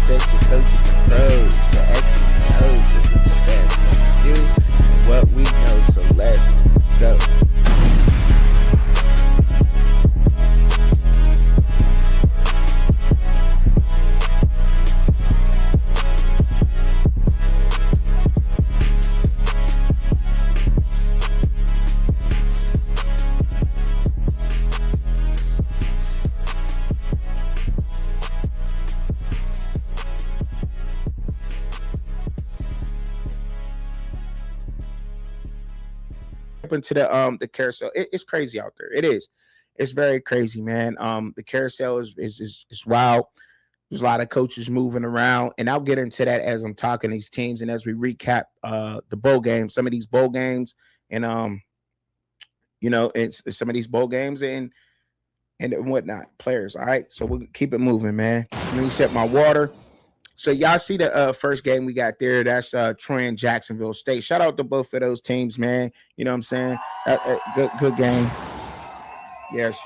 set your coaches and pros, the X's and O's. This is the best what we do, what we know. So let's go. Into the carousel. It's crazy out there. It is. It's very crazy, man. The carousel is wild. There's a lot of coaches moving around, and I'll get into that as I'm talking these teams and as we recap the bowl games, some of these bowl games, and it's some of these bowl games and whatnot. Players, all right. So we'll keep it moving, man. Let me set my water. So y'all see the first game we got there. That's Troy and Jacksonville State. Shout out to both of those teams, man. You know what I'm saying? Good game. Yes.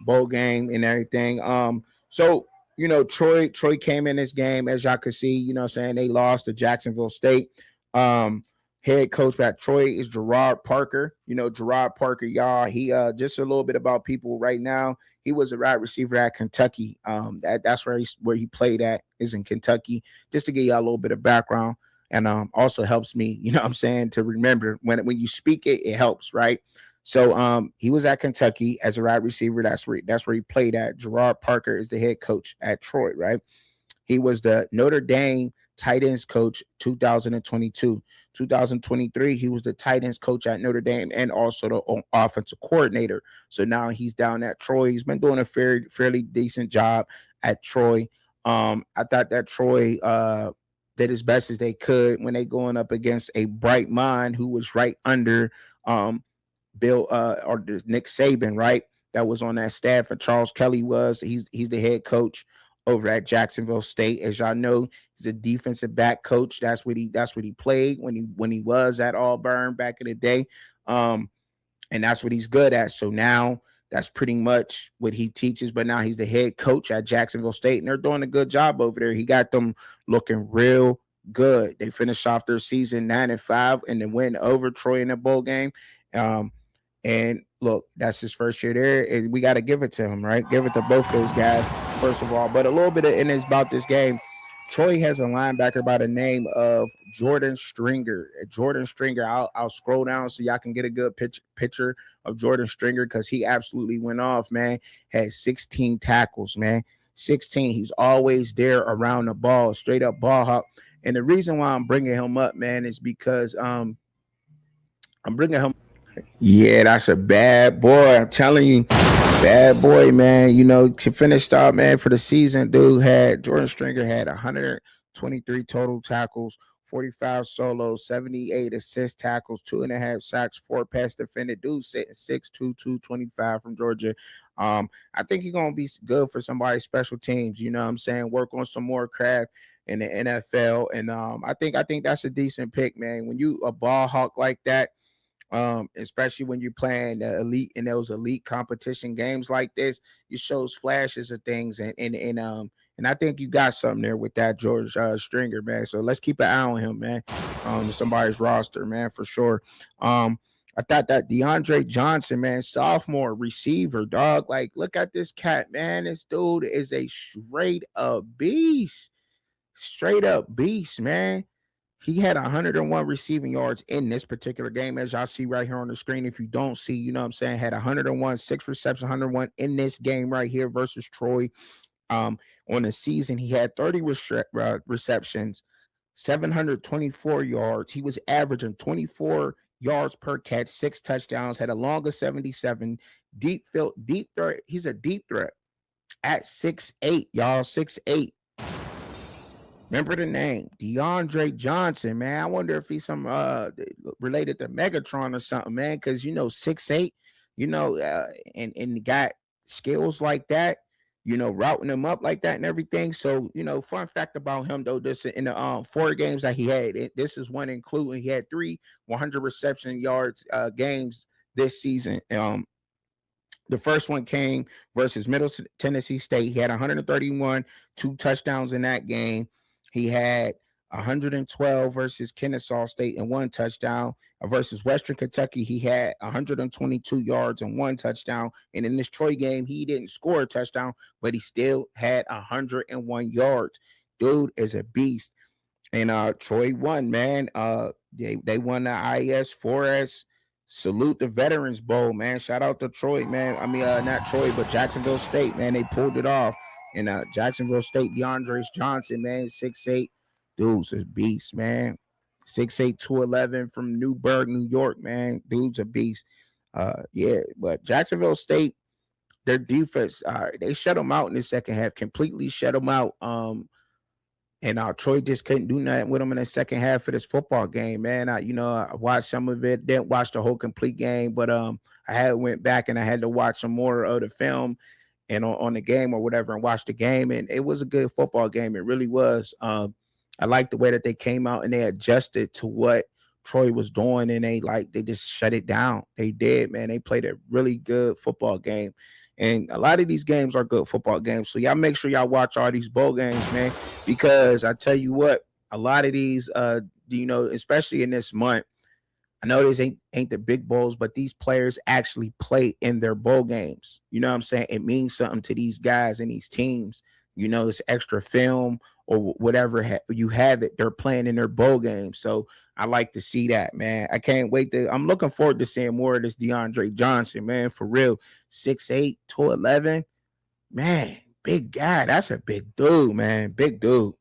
Bowl game and everything. So Troy came in this game, as y'all can see. You know what I'm saying? They lost to Jacksonville State. Head coach at Troy is Gerard Parker. Gerard Parker, y'all. He just a little bit about people right now. He was a wide receiver at Kentucky. That's where he played at, is in Kentucky. Just to give y'all a little bit of background, and also helps me, you know what I'm saying, to remember when you speak it helps, right? So he was at Kentucky as a wide receiver. That's where he played at. Gerard Parker is the head coach at Troy, right? He was the Notre Dame tight ends coach 2022. 2023, he was the tight ends coach at Notre Dame and also the offensive coordinator. So now he's down at Troy. He's been doing a fairly decent job at Troy. I thought that Troy did as best as they could when they going up against a bright mind who was right under Bill or Nick Saban, right? That was on that staff. And Charles Kelly he's the head coach over at Jacksonville State. As y'all know, he's a defensive back coach. That's what he played when he was at Auburn back in the day. And that's what he's good at. So now that's pretty much what he teaches. But now he's the head coach at Jacksonville State, and they're doing a good job over there. He got them looking real good. They finished off their season 9-5 and then win over Troy in the bowl game. And look, that's his first year there, and we got to give it to him, right? Give it to both those guys, first of all. But a little bit in this about this game. Troy has a linebacker by the name of Jordan Stringer. I'll scroll down so y'all can get a good picture of Jordan Stringer, because he absolutely went off, man. Had 16 tackles, man. 16. He's always there around the ball, straight up ball hawk. And the reason why I'm bringing him up, man, is because I'm bringing him. Yeah, that's a bad boy. I'm telling you, bad boy, man. To finish off, man, for the season, Jordan Stringer had 123 total tackles, 45 solos, 78 assist tackles, 2.5 sacks, 4 pass defended. Dude sitting 6'2", 225 from Georgia. I think he's gonna be good for somebody's special teams. You know what I'm saying? Work on some more craft in the NFL, and I think that's a decent pick, man. When you a ball hawk like that. Especially when you're playing the elite in those elite competition games like this, you shows flashes of things, and I think you got something there with that George Stringer, man. So let's keep an eye on him, man. Somebody's roster, man, for sure. I thought that DeAndre Johnson, man, sophomore receiver, dog. Like, look at this cat, man. This dude is a straight up beast, man. He had 101 receiving yards in this particular game, as y'all see right here on the screen. If you don't see, you know what I'm saying, had 101, 6 receptions, 101 in this game right here versus Troy. On the season, he had 30 receptions, 724 yards. He was averaging 24 yards per catch, 6 touchdowns, had a longer 77, deep threat. He's a deep threat at 6'8", y'all, 6'8". Remember the name, DeAndre Johnson, man. I wonder if he's some related to Megatron or something, man, because 6'8", and got skills like that, routing them up like that and everything. So, fun fact about him, though, this in the 4 games that he had, this is one including he had 3 100 reception yards games this season. The first one came versus Middle Tennessee State. He had 131, 2 touchdowns in that game. He had 112 versus Kennesaw State and 1 touchdown. Versus Western Kentucky, he had 122 yards and 1 touchdown. And in this Troy game, he didn't score a touchdown, but he still had 101 yards. Dude is a beast. And Troy won, man. They won the IS 4S Salute the Veterans Bowl, man. Shout out to Troy, man. I mean, not Troy, but Jacksonville State, man. They pulled it off. And Jacksonville State, DeAndre Johnson, man, 6'8". Dude's a beast, man. 6'8", 211 from Newburgh, New York, man. Dude's a beast. Yeah, but Jacksonville State, their defense, they shut them out in the second half, completely shut them out. And Troy just couldn't do nothing with him in the second half of this football game, man. I watched some of it, didn't watch the whole complete game, but I had went back and I had to watch some more of the film and on the game or whatever and watch the game. And it was a good football game. It really was. I like the way that they came out and they adjusted to what Troy was doing, and they just shut it down. They did, man. They played a really good football game. And a lot of these games are good football games. So y'all make sure y'all watch all these bowl games, man, because I tell you what, a lot of these, especially in this month, I know this ain't the big bowls, but these players actually play in their bowl games. You know what I'm saying? It means something to these guys and these teams. It's extra film or whatever you have it. They're playing in their bowl games. So I like to see that, man. I can't wait I'm looking forward to seeing more of this DeAndre Johnson, man, for real. 6'8", 211. Man, big guy. That's a big dude, man. Big dude.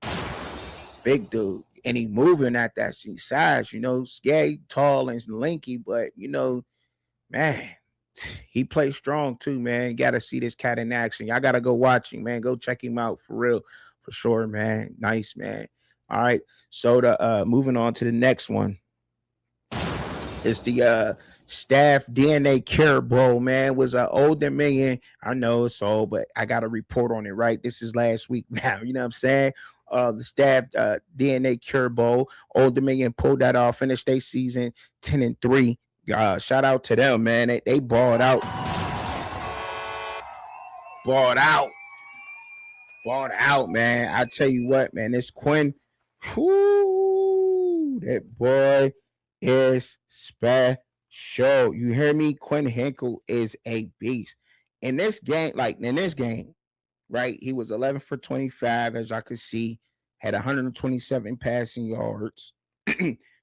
Big dude. And he moving at that size, scary, tall, and lanky, but, man, he plays strong too, man. You got to see this cat in action. Y'all got to go watch him, man. Go check him out for real, for sure, man. Nice, man. All right. So moving on to the next one. It's the Staff DNA Cure Bowl, man. It was an Old Dominion. I know it's old, but I got a report on it, right? This is last week now. You know what I'm saying? The Staff DNA Cure Bowl. Old Dominion pulled that off, finished their season 10-3. Shout out to them, man. They balled out. Balled out, man. I tell you what, man. This Quinn, that boy is special. You hear me? Quinn Hinkle is a beast. In this game, right? He was 11 for 25, as y'all could see, had 127 passing yards.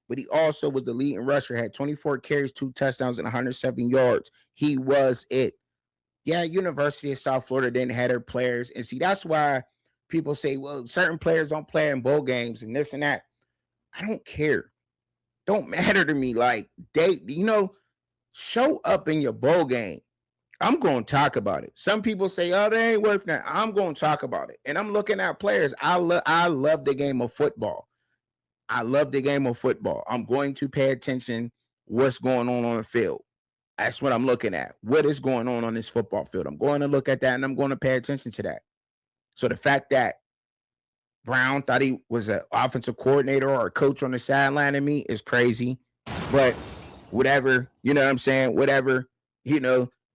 But he also was the leading rusher, had 24 carries, 2 touchdowns, and 107 yards. He was it. Yeah, University of South Florida didn't have their players. And see, that's why people say, well, certain players don't play in bowl games and this and that. I don't care. Don't matter to me. Like, show up in your bowl game. I'm going to talk about it. Some people say, oh, they ain't worth that. I'm going to talk about it. And I'm looking at players. I love the game of football. I'm going to pay attention what's going on the field. That's what I'm looking at. What is going on this football field? I'm going to look at that, and I'm going to pay attention to that. So the fact that Brown thought he was an offensive coordinator or a coach on the sideline of me is crazy. But whatever, you know what I'm saying? Whatever,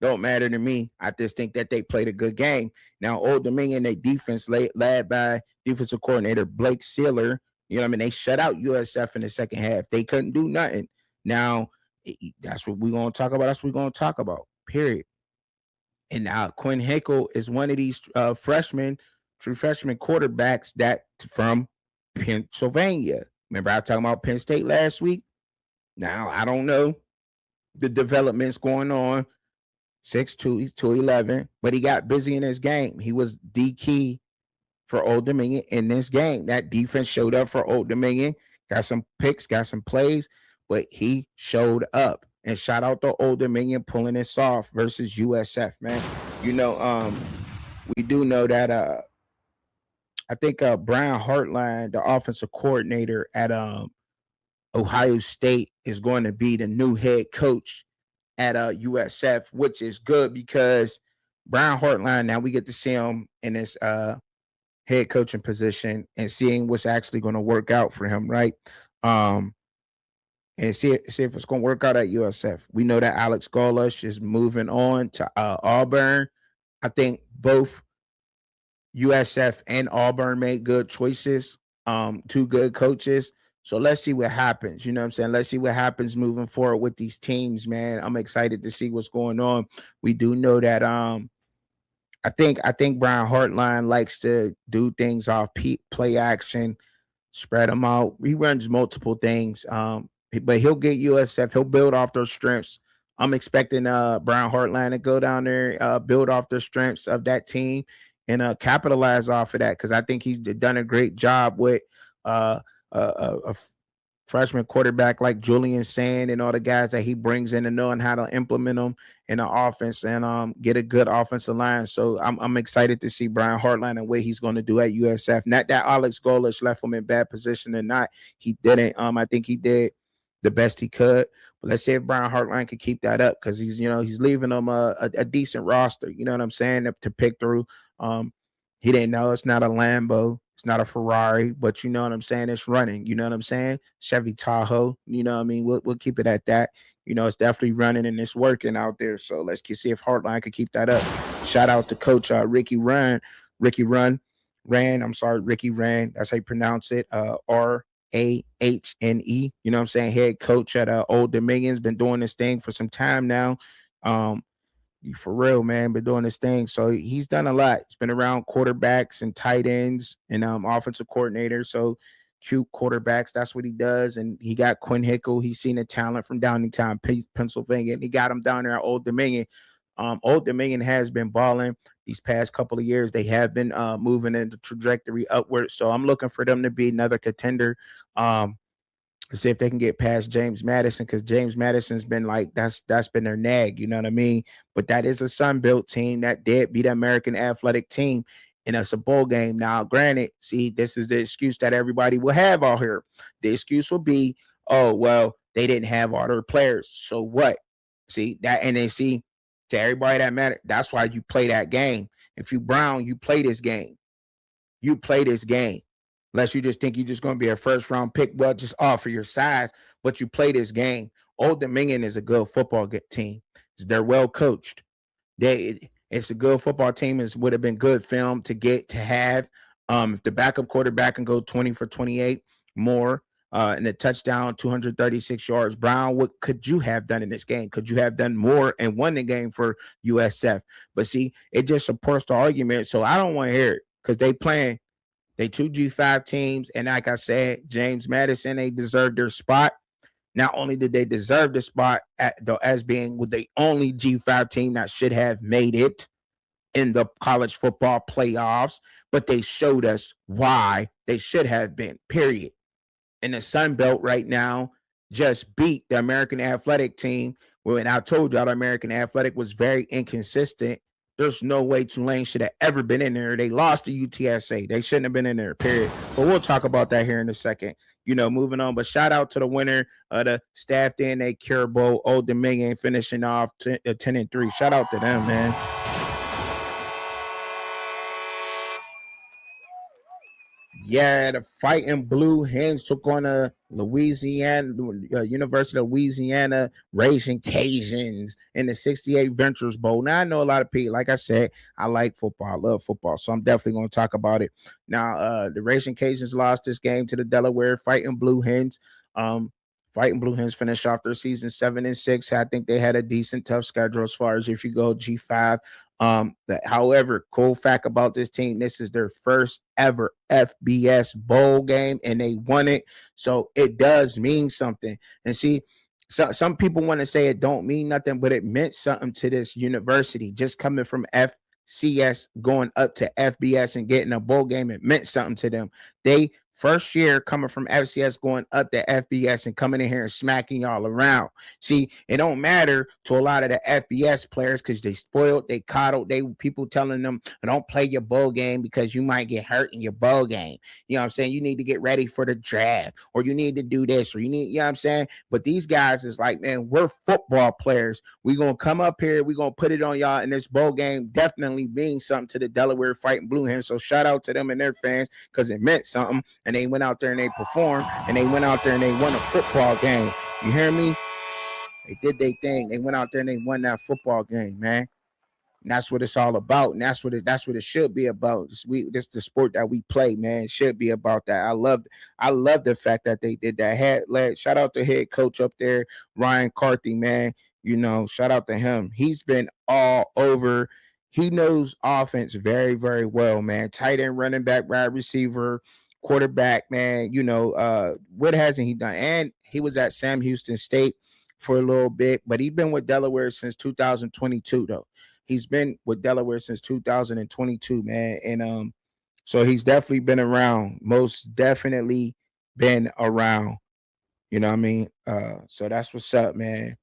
don't matter to me. I just think that they played a good game. Now, Old Dominion, their defense led by defensive coordinator Blake Sealer, they shut out USF in the second half. They couldn't do nothing. Now, that's what we're going to talk about. That's what we're going to talk about, period. And now Quinn Hinkle is one of these true freshman quarterbacks that from Pennsylvania. Remember I was talking about Penn State last week? Now, I don't know the developments going on. 6'2", 211, but he got busy in his game. He was the key for Old Dominion in this game. That defense showed up for Old Dominion, got some picks, got some plays, but he showed up. And shout out to Old Dominion pulling this off versus USF, man. We do know that I think Brian Hartline, the offensive coordinator at Ohio State, is going to be the new head coach at USF, which is good because Brian Hartline, now we get to see him in his head coaching position and seeing what's actually going to work out for him, right? and see if it's going to work out at USF. We know that Alex Golesh is moving on to Auburn. I think both USF and Auburn made good choices. Two good coaches. So let's see what happens. You know what I'm saying? Let's see what happens moving forward with these teams, man. I'm excited to see what's going on. We do know that I think Brian Hartline likes to do things off play action, spread them out. He runs multiple things. But he'll get USF. He'll build off those strengths. I'm expecting Brian Hartline to go down there, build off the strengths of that team, and capitalize off of that because I think he's done a great job with a freshman quarterback like Julian Sand and all the guys that he brings in and knowing how to implement them in the offense and get a good offensive line. So I'm excited to see Brian Hartline and what he's going to do at USF. Not that Alex Golesh left him in bad position or not. He didn't. I think he did the best he could. But let's see if Brian Hartline could keep that up because he's leaving them a decent roster. You know what I'm saying, to pick through. He didn't know it's not a Lambo. It's not a Ferrari, but you know what I'm saying? It's running. You know what I'm saying? Chevy Tahoe. You know what I mean? We'll keep it at that. It's definitely running and it's working out there. So let's see if Hartline could keep that up. Shout out to Coach Ricky Rand. Ricky Rand. That's how you pronounce it. Rahne. You know what I'm saying? Head coach at Old Dominion's been doing this thing for some time now. For real, man, been doing this thing. So he's done a lot. He's been around quarterbacks and tight ends and offensive coordinators. So cute quarterbacks, that's what he does. And he got Quinn Hickle. He's seen the talent from Downingtown, Pennsylvania, and he got him down there at Old Dominion. Old Dominion has been balling these past couple of years. They have been moving in the trajectory upward. So I'm looking for them to be another contender. See if they can get past James Madison because James Madison's been like that's been their nag, you know what I mean? But that is a Sun-Belt team that did beat the American Athletic team, and it's a bowl game. Now, granted, see, this is the excuse that everybody will have out here. The excuse will be, oh, well, they didn't have all their players. So what? See that, and then see to everybody that matter. That's why you play that game. If you Brown, you play this game. You play this game. Unless you just think you're just going to be a first round pick, well, just off for your size, but you play this game. Old Dominion is a good football team. They're well coached. It's a good football team. It would have been good film to have. If the backup quarterback can go 20 for 28 more and a touchdown, 236 yards, Brown, what could you have done in this game? Could you have done more and won the game for USF? But see, it just supports the argument. So I don't want to hear it because they two G5 teams, and like I said, James Madison, they deserve their spot. Not only did they deserve the spot as being with the only G5 team that should have made it in the college football playoffs, but they showed us why they should have been, period. And the Sun Belt right now just beat the American Athletic team. When I told y'all the American Athletic was very inconsistent, there's no way Tulane should have ever been in there. They lost to UTSA. They shouldn't have been in there, period. But we'll talk about that here in a second. Moving on. But shout out to the winner of the Staff DNA Cure Bowl, Old Dominion, finishing off 10-3. Shout out to them, man. Yeah, the Fighting Blue Hens took on a University of Louisiana Raging Cajuns in the 68 Ventures Bowl. Now, I know a lot of people, like I said, I like football. I love football, so I'm definitely going to talk about it. Now, the Raging Cajuns lost this game to the Delaware Fighting Blue Hens. Fighting Blue Hens finished off their season 7-6. I think they had a decent, tough schedule as far as if you go G5. However, cool fact about this team, this is their first ever FBS bowl game and they won it. So it does mean something. And see, some people want to say it don't mean nothing, but it meant something to this university. Just coming from FCS going up to FBS and getting a bowl game, it meant something to them. They first year coming from FCS going up to FBS and coming in here and smacking y'all around. See, it don't matter to a lot of the FBS players because they spoiled, they coddled, people telling them don't play your bowl game because you might get hurt in your bowl game. You know what I'm saying? You need to get ready for the draft or you need to do this or you know what I'm saying? But these guys is like, man, we're football players. We're going to come up here. We're going to put it on y'all. And this bowl game definitely means something to the Delaware Fighting Blue Hens. So shout out to them and their fans because it meant something. and they went out there and they performed, and they went out there and they won a football game. You hear me? They did their thing. They went out there and they won that football game, man. And that's what it's all about. And that's what it should be about. This the sport that we play, man. It should be about that. I love the fact that they did that. Shout out to head coach up there, Ryan Carthy, man. Shout out to him. He's been all over. He knows offense very, very well, man. Tight end, running back, wide receiver, quarterback, man. What hasn't he done? And he was at Sam Houston State for a little bit, but he's been with Delaware since 2022, though. He's been with Delaware since 2022, man. And so he's definitely been around. Most definitely been around. You know what I mean? So that's what's up, man.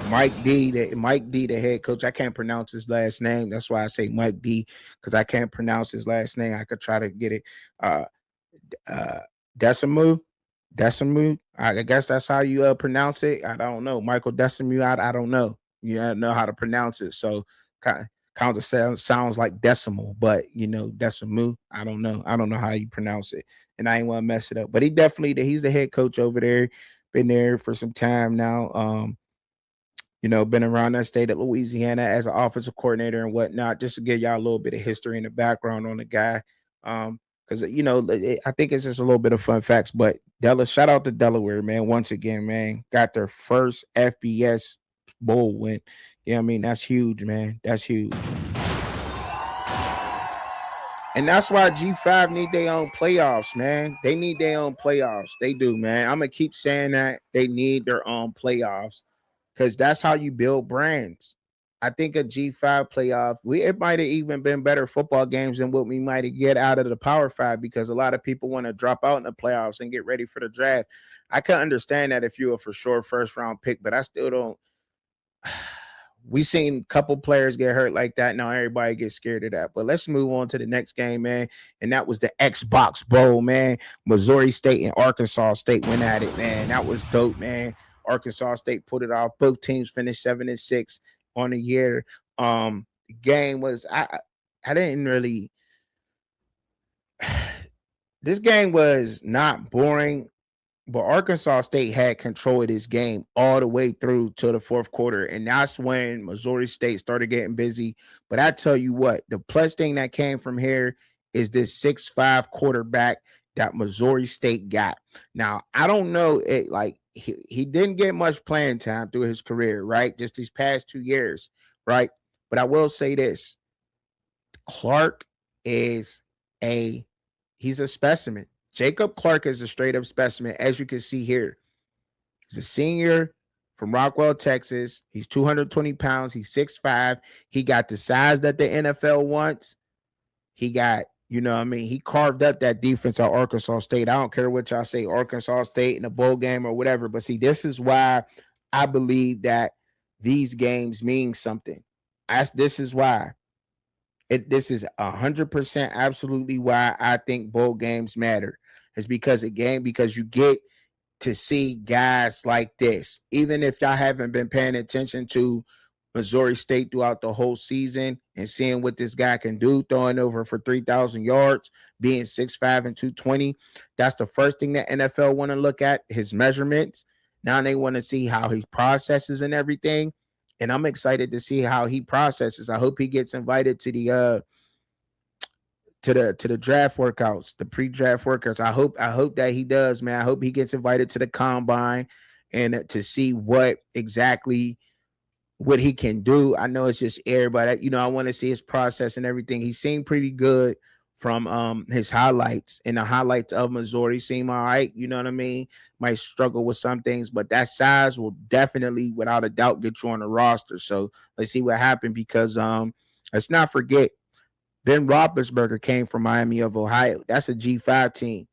Mike D, the head coach. I can't pronounce his last name. That's why I say Mike D, because I can't pronounce his last name. I could try to get it. Decimu. I guess that's how you pronounce it. I don't know. Michael Decimu. I don't know. You don't know how to pronounce it. So kind of sounds like decimal, but Decimu. I don't know. I don't know how you pronounce it, and I ain't want to mess it up. But he's the head coach over there. Been there for some time now. Been around that state of Louisiana as an offensive coordinator and whatnot, just to give y'all a little bit of history and the background on the guy. Because I think it's just a little bit of fun facts. But shout out to Delaware, man. Once again, man, got their first FBS bowl win. You know what I mean? That's huge, man. That's huge. And that's why G5 need their own playoffs, man. They need their own playoffs. They do, man. I'm going to keep saying that. They need their own playoffs because that's how you build brands. I think a G5 playoff, it might have even been better football games than what we might get out of the Power 5 because a lot of people want to drop out in the playoffs and get ready for the draft. I can understand that if you're a for sure first-round pick, but I still don't. We seen a couple players get hurt like that. Now everybody gets scared of that. But let's move on to the next game, man. And that was the Xbox Bowl, man. Missouri State and Arkansas State went at it, man. That was dope, man. Arkansas State put it off. Both teams finished 7-6 on the year. The game was I didn't really. This game was not boring. But Arkansas State had control of this game all the way through to the fourth quarter. And that's when Missouri State started getting busy. But I tell you what, the plus thing that came from here is this 6'5" quarterback that Missouri State got. Now, I don't know it like he didn't get much playing time through his career, right? Just these past 2 years, right? But I will say this. Clark he's a specimen. Jacob Clark is a straight-up specimen, as you can see here. He's a senior from Rockwell, Texas. He's 220 pounds. He's 6'5". He got the size that the NFL wants. He got, he carved up that defense at Arkansas State. I don't care what y'all say, Arkansas State in a bowl game or whatever. But see, this is why I believe that these games mean something. This is why. This is 100% absolutely why I think bowl games matter. Is because you get to see guys like this. Even if y'all haven't been paying attention to Missouri State throughout the whole season and seeing what this guy can do, throwing over for 3,000 yards, being 6'5" and 220, that's the first thing that NFL want to look at, his measurements. Now they want to see how he processes and everything. And I'm excited to see how he processes. I hope he gets invited to the draft workouts, the pre-draft workouts. I hope that he does, man. I hope he gets invited to the combine and to see what he can do. I know it's just air, but I want to see his process and everything. He seemed pretty good from his highlights, and the highlights of Missouri seem all right. You know what I mean? Might struggle with some things, but that size will definitely, without a doubt, get you on the roster. So let's see what happens because let's not forget, Ben Roethlisberger came from Miami of Ohio. That's a G5 team.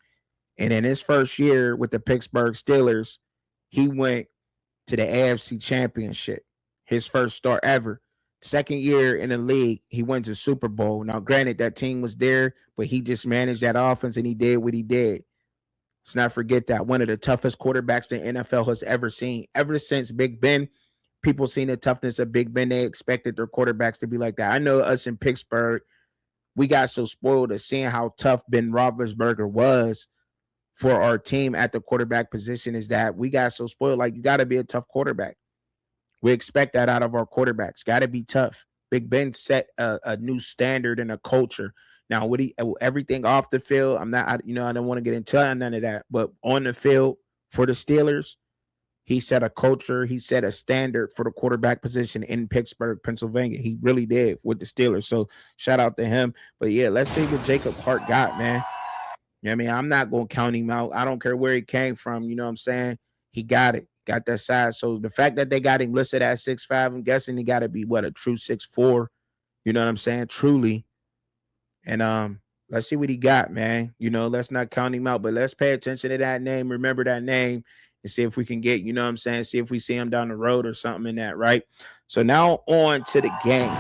And in his first year with the Pittsburgh Steelers, he went to the AFC Championship, his first start ever. Second year in the league, he went to Super Bowl. Now, granted, that team was there, but he just managed that offense and he did what he did. Let's not forget that. One of the toughest quarterbacks the NFL has ever seen. Ever since Big Ben, people seen the toughness of Big Ben. They expected their quarterbacks to be like that. I know us in Pittsburgh, we got so spoiled of seeing how tough Ben Roethlisberger was for our team at the quarterback position is that we got so spoiled. Like, you got to be a tough quarterback. We expect that out of our quarterbacks. Got to be tough. Big Ben set a new standard and a culture. Now, what he everything off the field, I'm not, I don't want to get into none of that, but on the field for the Steelers, he set a culture. He set a standard for the quarterback position in Pittsburgh, Pennsylvania. He really did with the Steelers. So shout out to him. But yeah, let's see what Jacob Hart got, man. You know what I mean? I'm not going to count him out. I don't care where he came from. You know what I'm saying? He got it. Got that size. So the fact that they got him listed at 6'5", I'm guessing he got to be what, a true 6'4". You know what I'm saying? Truly. And let's see what he got, man. Let's not count him out, but let's pay attention to that name. Remember that name and see if we can get, you know what I'm saying? See if we see him down the road or something in that, right? So now on to the game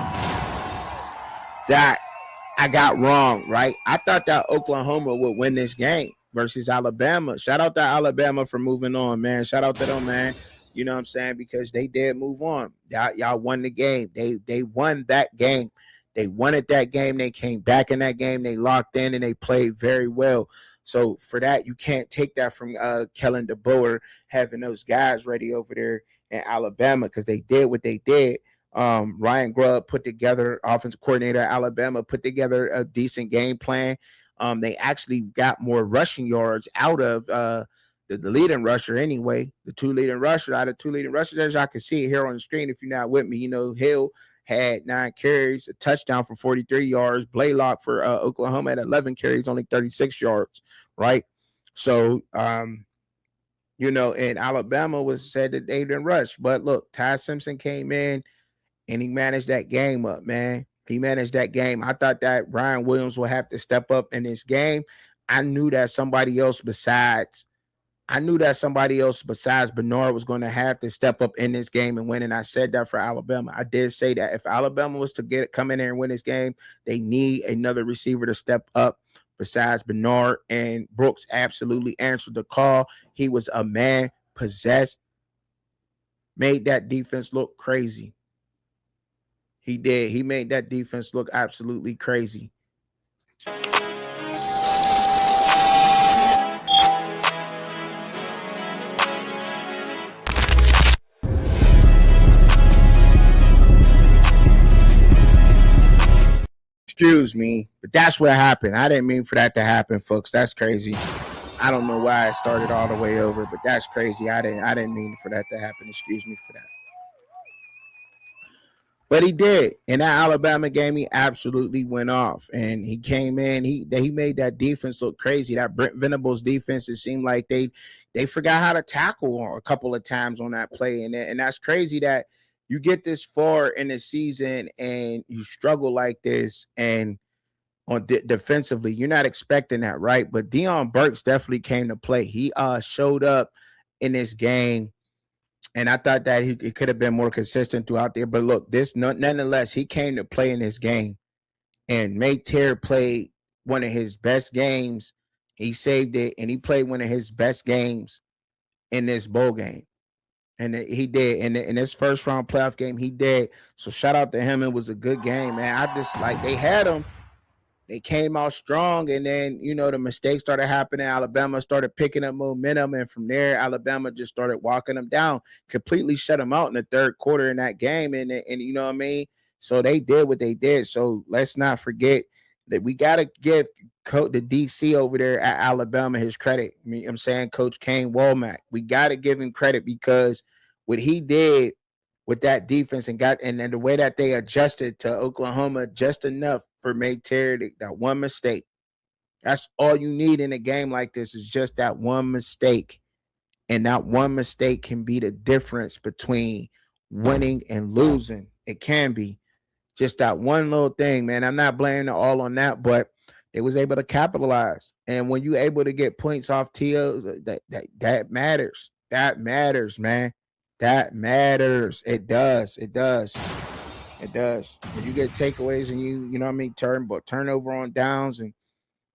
that I got wrong, right? I thought that Oklahoma would win this game versus Alabama. Shout out to Alabama for moving on, man. Shout out to them, man. You know what I'm saying? Because they did move on. Y'all won the game. They won that game. They wanted that game. They came back in that game. They locked in and they played very well. So for that, you can't take that from Kellen DeBoer having those guys ready over there in Alabama, because they did what they did. Ryan Grubb put together, offensive coordinator at Alabama, put together a decent game plan. They actually got more rushing yards out of the leading rusher anyway. The two leading rushers, as y'all can see it here on the screen if you're not with me, Hill had 9 carries, a touchdown for 43 yards. Blaylock for Oklahoma had 11 carries, only 36 yards, right? So, and Alabama was said that they didn't rush. But look, Ty Simpson came in and he managed that game up, man. He managed that game. I thought that Ryan Williams would have to step up in this game. I knew that somebody else besides Bernard was going to have to step up in this game and win. And I said that for Alabama. I did say that if Alabama was to come in there and win this game, they need another receiver to step up besides Bernard. And Brooks absolutely answered the call. He was a man possessed, made that defense look crazy. He did. He made that defense look absolutely crazy. Excuse me, but that's what happened. I didn't mean for that to happen, folks. That's crazy. I don't know why it started all the way over, but that's crazy. I didn't mean for that to happen. Excuse me for that. But he did. In that Alabama game, he absolutely went off. And he came in. He made that defense look crazy. That Brent Venables defense, it seemed like they forgot how to tackle a couple of times on that play. And that's crazy that you get this far in the season and you struggle like this and on defensively. You're not expecting that, right? But Deion Burks definitely came to play. He showed up in this game. And I thought that he could have been more consistent throughout there. But look, nonetheless, he came to play in this game. And Mayterre played one of his best games. He saved it, and he played one of his best games in this bowl game. And he did. In his first round playoff game, he did. So shout out to him. It was a good game, man. I just, like, they had him. They came out strong, and then, the mistakes started happening. Alabama started picking up momentum, and from there, Alabama just started walking them down, completely shut them out in the third quarter in that game, and you know what I mean? So they did what they did. So let's not forget that we got to give the DC over there at Alabama his credit. I'm saying Coach Kane Womack. We got to give him credit because what he did with that defense and the way that they adjusted to Oklahoma just enough for Mayterre, that one mistake. That's all you need in a game like this, is just that one mistake. And that one mistake can be the difference between winning and losing. It can be just that one little thing, man. I'm not blaming it all on that, but they was able to capitalize. And when you're able to get points off TOs, that matters. That matters, man. That matters. It does. It does. It does. When you get takeaways and you know what I mean, turnover on downs, and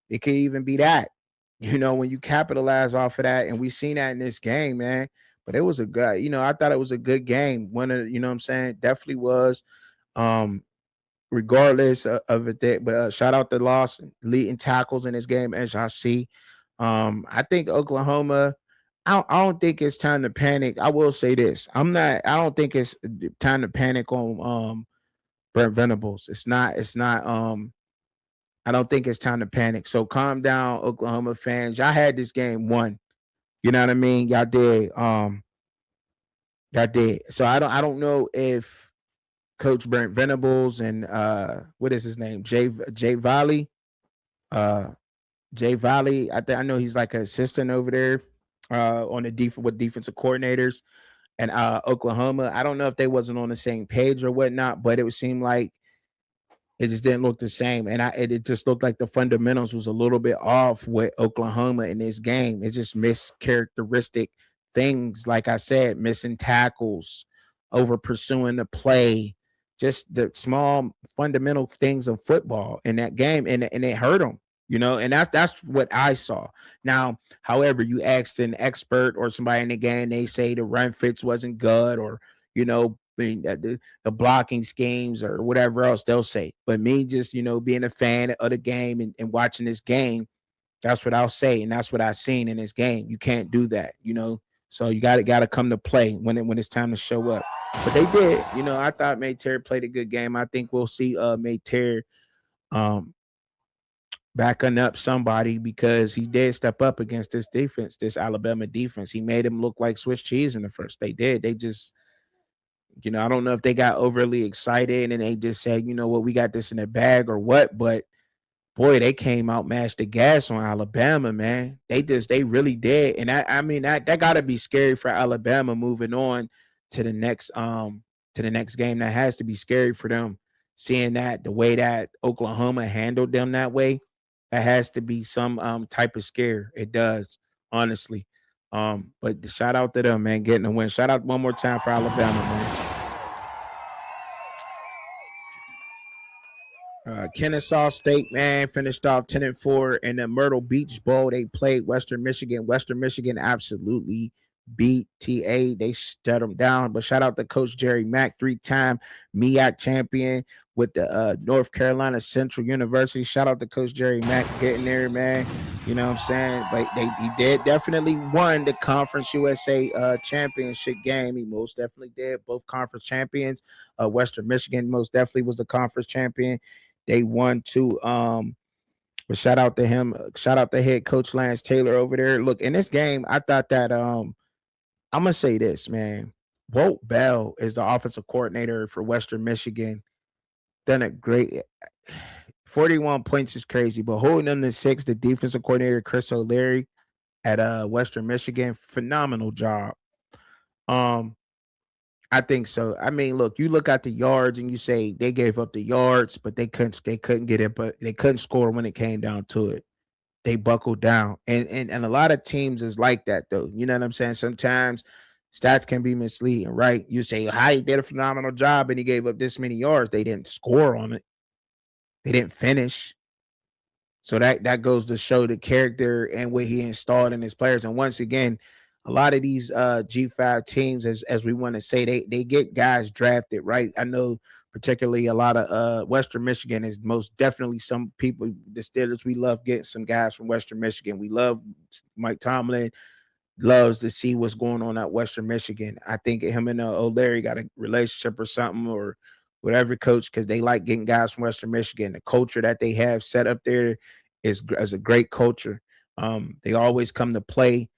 it could even be that. When you capitalize off of that, and we seen that in this game, man. But it was a good, I thought it was a good game. One of, you know what I'm saying, definitely was. regardless of it. But shout out the loss, leading tackles in this game, as y'all see. I think Oklahoma. I don't think it's time to panic. I will say this: I'm not. I don't think it's time to panic on Brent Venables. It's not. It's not. I don't think it's time to panic. So calm down, Oklahoma fans. Y'all had this game won. You know what I mean? Y'all did. Y'all did. So I don't know if Coach Brent Venables and what is his name? Jay Valley. Uh Jay Valley. I know he's like an assistant over there on the with defensive coordinators and Oklahoma. I don't know if they wasn't on the same page or whatnot, but it would seem like it just didn't look the same. And it just looked like the fundamentals was a little bit off with Oklahoma in this game. It just mischaracteristic things, like I said, missing tackles, over pursuing the play, just the small fundamental things of football in that game. And it hurt them, and that's what I saw. Now, however, you asked an expert or somebody in the game, they say the run fits wasn't good, or, the blocking schemes or whatever else they'll say. But me just, being a fan of the game and watching this game, that's what I'll say. And that's what I've seen in this game. You can't do that. So you gotta come to play when it's time to show up. But they did. I thought Mayterre played a good game. I think we'll see Mayterre um backing up somebody, because he did step up against this defense, this Alabama defense. He made him look like Swiss cheese in the first. They did. They just, I don't know if they got overly excited and they just said, you know what, we got this in the bag or what, but boy, they came out, mashed the gas on Alabama, man. They really did. And I mean, that gotta be scary for Alabama moving on to the next game. That has to be scary for them, seeing that the way that Oklahoma handled them that way. That has to be some type of scare. It does, honestly. But shout out to them, man, getting a win. Shout out one more time for Alabama, man. Kennesaw State, man, finished off 10-4 in the Myrtle Beach Bowl. They played Western Michigan. Western Michigan absolutely beat TA. They shut them down. But shout out to Coach Jerry Mack, 3-time MEAC champion with the North Carolina Central University. Shout out to Coach Jerry Mack getting there, man. You know what I'm saying? But he did definitely won the Conference USA championship game. He most definitely did. Both conference champions. Western Michigan most definitely was the conference champion. They won too. But shout out to him. Shout out to head coach Lance Taylor over there. Look, in this game, I thought that I'm gonna say this, man. Walt Bell is the offensive coordinator for Western Michigan. Done a great 41 points is crazy, but holding them to 6, the defensive coordinator Chris O'Leary at Western Michigan, phenomenal job. I think so. I mean, look, you look at the yards and you say they gave up the yards, but they couldn't get it, but they couldn't score when it came down to it. They buckled down. And a lot of teams is like that though. You know what I'm saying? Sometimes stats can be misleading, right? You say, how he did a phenomenal job and he gave up this many yards. They didn't score on it. They didn't finish. So that goes to show the character and what he installed in his players. And once again, a lot of these G5 teams, as we want to say, they get guys drafted, right? I know particularly a lot of Western Michigan is most definitely some people, the Steelers, we love getting some guys from Western Michigan. We love Mike Tomlin, loves to see what's going on at Western Michigan. I think him and O'Leary got a relationship or something, or whatever coach, because they like getting guys from Western Michigan. The culture that they have set up there is a great culture. They always come to play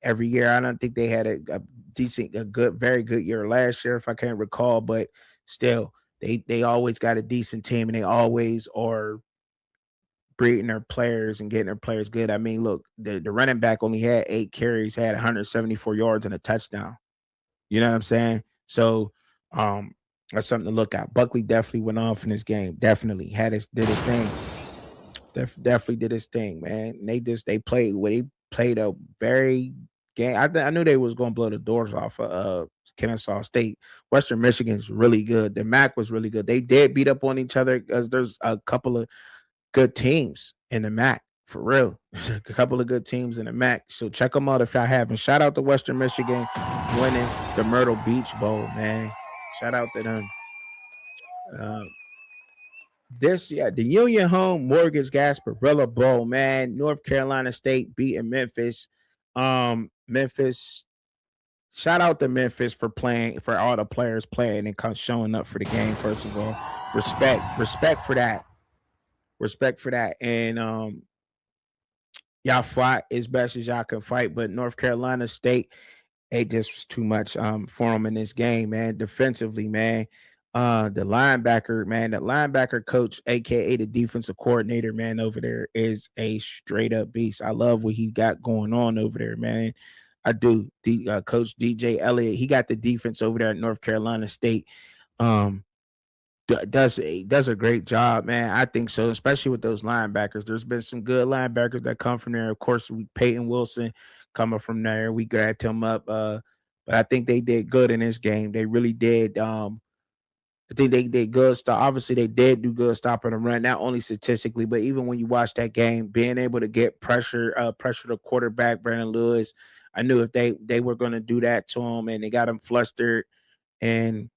every year. I don't think they had a good, very good year last year, if I can't recall, but still, they always got a decent team, and they always are breeding their players and getting their players good. I mean, look, the running back only had 8 carries, had 174 yards and a touchdown. You know what I'm saying? So that's something to look at. Buckley definitely went off in this game. Definitely did his thing. Definitely did his thing, man. And they played a very game. I knew they was gonna blow the doors off of Kennesaw State. Western Michigan's really good. The MAC was really good. They did beat up on each other because there's a couple of good teams in the MAC, for real. There's a couple of good teams in the MAC. So check them out if y'all haven't. Shout out to Western Michigan winning the Myrtle Beach Bowl, man. Shout out to them. the Union Home Mortgage Gasparilla Bowl, man. North Carolina State beating Memphis. Memphis. Shout out to Memphis for playing, for all the players playing and showing up for the game. First of all, respect for that, and y'all fought as best as y'all can fight, but North Carolina State, it just was too much for them in this game, man. Defensively, man. The linebacker coach, aka the defensive coordinator, man, over there is a straight up beast. I love what he got going on over there, man. I do. Coach DJ Elliott, he got the defense over there at North Carolina State. Um, does a great job, man. I think so, especially with those linebackers. There's been some good linebackers that come from there. Of course, Peyton Wilson coming from there. We grabbed him up. But I think they did good in this game. They really did. I think they did good stuff. Obviously, they did do good stopping the run, not only statistically, but even when you watch that game, being able to get pressure the quarterback, Brandon Lewis. I knew if they were going to do that to him, and they got him flustered, and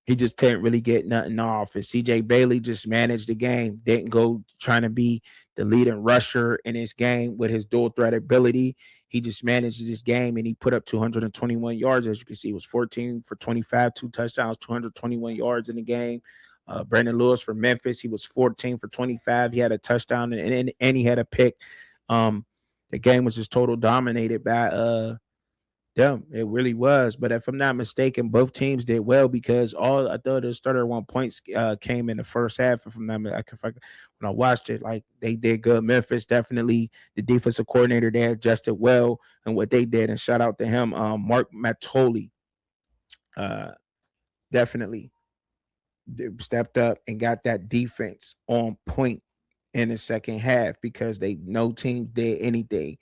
he just couldn't really get nothing off. And CJ Bailey just managed the game, didn't go trying to be the leading rusher in his game with his dual threat ability. He just managed this game, and he put up 221 yards. As you can see, it was 14 for 25, 2 touchdowns, 221 yards in the game. Brandon Lewis from Memphis, he was 14 for 25. He had a touchdown, and he had a pick. The game was just total dominated by them. It really was. But if I'm not mistaken, both teams did well, because I thought the starter 1 points came in the first half. If I'm not, when I watched it, like, they did good. Memphis, definitely the defensive coordinator, they adjusted well and what they did. And shout out to him, Mark Matoli. Definitely stepped up and got that defense on point in the second half, because no team did anything.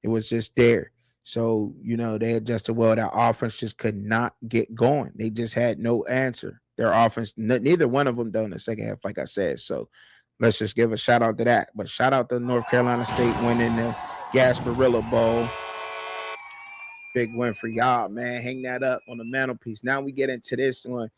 It was just there. So, they adjusted well. That offense just could not get going. They just had no answer. Their offense, neither one of them done in the second half, like I said. So let's just give a shout out to that. But shout out to North Carolina State winning the Gasparilla Bowl. Big win for y'all, man. Hang that up on the mantelpiece. Now we get into this one.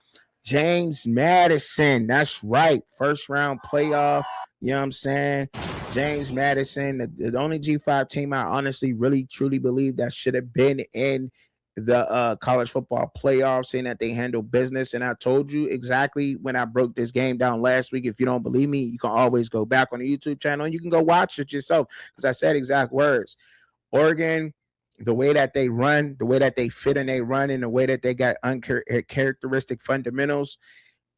James Madison. That's right. First round playoff. You know what I'm saying? James Madison, the only G5 team I honestly really truly believe that should have been in the college football playoffs, saying that they handle business. And I told you exactly when I broke this game down last week. If you don't believe me, you can always go back on the YouTube channel and you can go watch it yourself, because I said exact words. Oregon, the way that they run, the way that they fit and they run, and the way that they got uncharacteristic fundamentals,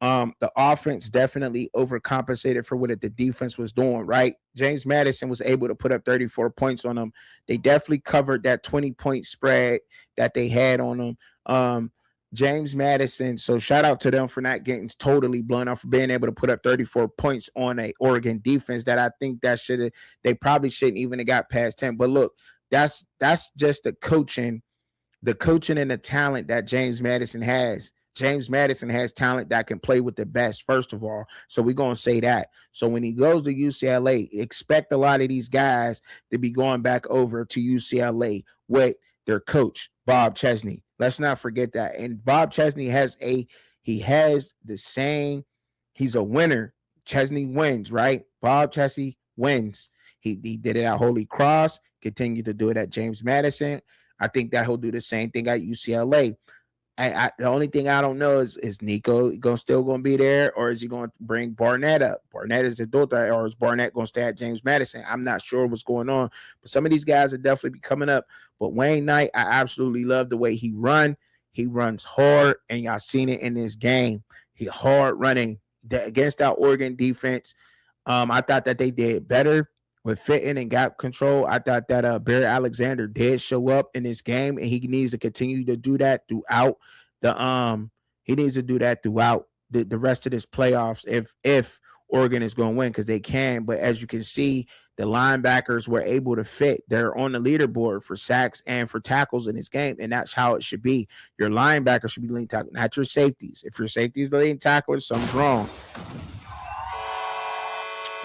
the offense definitely overcompensated for what the defense was doing, right? James Madison was able to put up 34 points on them. They definitely covered that 20-point spread that they had on them. James Madison, so shout out to them for not getting totally blown up, for being able to put up 34 points on a Oregon defense that I think they probably shouldn't even have got past 10. But look, that's just the coaching and the talent that James Madison has. James Madison has talent that can play with the best, first of all. So we're going to say that. So when he goes to UCLA, expect a lot of these guys to be going back over to UCLA with their coach, Bob Chesney. Let's not forget that. And Bob Chesney has the same, he's a winner. Chesney wins, right? Bob Chesney wins. He did it at Holy Cross, continued to do it at James Madison. I think that he'll do the same thing at UCLA. The only thing I don't know is Nico still going to be there, or is he going to bring Barnett up? Barnett is a daughter, or is Barnett going to stay at James Madison? I'm not sure what's going on, but some of these guys are definitely be coming up. But Wayne Knight, I absolutely love the way he run. He runs hard, and y'all seen it in this game. He hard running against that Oregon defense. I thought that they did better with fitting and gap control. I thought that Barry Alexander did show up in this game, and he needs to continue to do that throughout the rest of this playoffs if Oregon is going to win, because they can. But as you can see, the linebackers were able to fit. They're on the leaderboard for sacks and for tackles in this game, and that's how it should be. Your linebacker should be leading tackle, not your safeties. If your safeties the leading tackler, something's wrong.